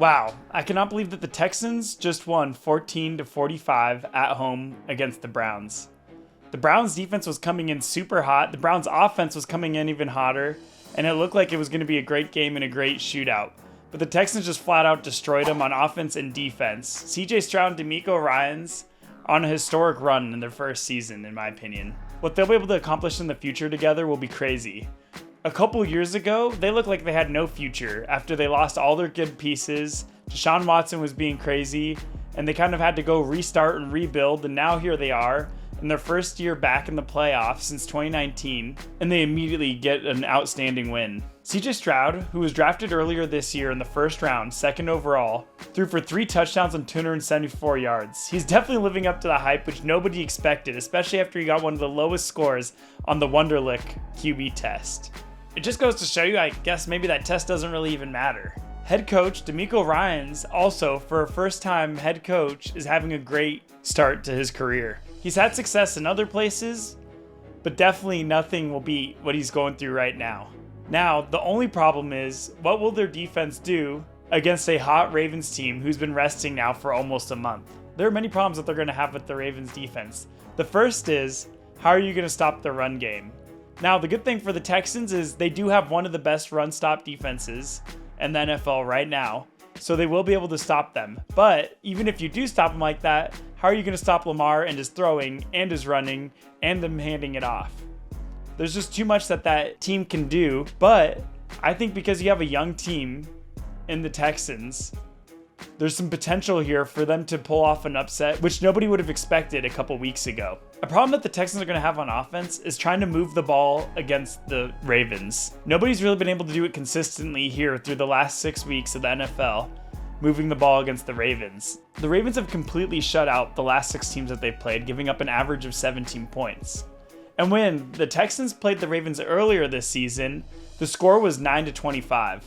Wow, I cannot believe that the Texans just won 14-45 at home against the Browns. The Browns defense was coming in super hot, the Browns offense was coming in even hotter, and it looked like it was going to be a great game and a great shootout. But the Texans just flat out destroyed them on offense and defense. CJ STROUD and D'Amico Ryans on a historic run in their first season, in my opinion. What they'll be able to accomplish in the future together will be crazy. A couple years ago, they looked like they had no future after they lost all their good pieces. Deshaun Watson was being crazy, and they kind of had to go restart and rebuild, and now here they are in their first year back in the playoffs since 2019, and they immediately get an outstanding win. CJ STROUD, who was drafted earlier this year in the first round, second overall, threw for 3 touchdowns and 274 yards. He's definitely living up to the hype, which nobody expected, especially after he got one of the lowest scores on the Wonderlic QB test. It just goes to show you, I guess, maybe that test doesn't really even matter. Head coach D'Amico Ryans, also for a first-time head coach, is having a great start to his career. He's had success in other places, but definitely nothing will beat what he's going through right now. Now, the only problem is, what will their defense do against a hot Ravens team who's been resting now for almost a month? There are many problems that they're going to have with the Ravens defense. The first is, how are you going to stop the run game? Now, the good thing for the Texans is they do have one of the best run-stop defenses in the NFL right now, so they will be able to stop them. But even if you do stop them like that, how are you going to stop Lamar and his throwing and his running and them handing it off? There's just too much that team can do, but I think because you have a young team in the Texans, there's some potential here for them to pull off an upset, which nobody would have expected a couple weeks ago. A problem that the Texans are going to have on offense is trying to move the ball against the Ravens. Nobody's really been able to do it consistently here through the last 6 weeks of the NFL, moving the ball against the Ravens. The Ravens have completely shut out the last 6 teams that they've played, giving up an average of 17 points. And when the Texans played the Ravens earlier this season, the score was 9-25.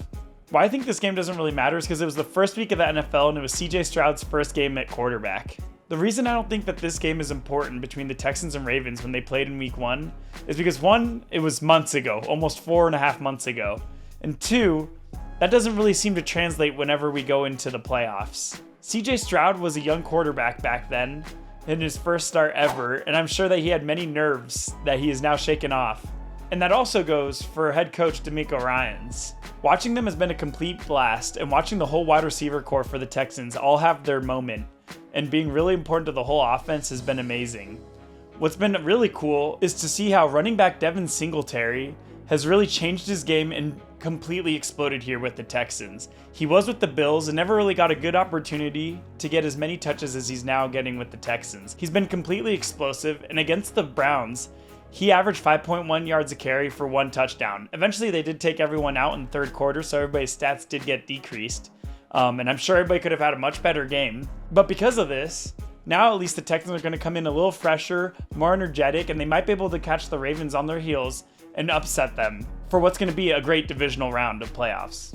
Why I think this game doesn't really matter is because it was the first week of the NFL and it was CJ STROUD's first game at quarterback. The reason I don't think that this game is important between the Texans and Ravens when they played in week 1 is because 1, it was months ago, almost 4.5 months ago. And 2, that doesn't really seem to translate whenever we go into the playoffs. CJ STROUD was a young quarterback back then in his first start ever, and I'm sure that he had many nerves that he is now shaken off. And that also goes for head coach D'Amico Ryans. Watching them has been a complete blast, and watching the whole wide receiver core for the Texans all have their moment and being really important to the whole offense has been amazing. What's been really cool is to see how running back Devin Singletary has really changed his game and completely exploded here with the Texans. He was with the Bills and never really got a good opportunity to get as many touches as he's now getting with the Texans. He's been completely explosive, and against the Browns, he averaged 5.1 yards a carry for 1 touchdown. Eventually, they did take everyone out in the third quarter, so everybody's stats did get decreased. And I'm sure everybody could have had a much better game. But because of this, now at least the Texans are going to come in a little fresher, more energetic, and they might be able to catch the Ravens on their heels and upset them for what's going to be a great divisional round of playoffs.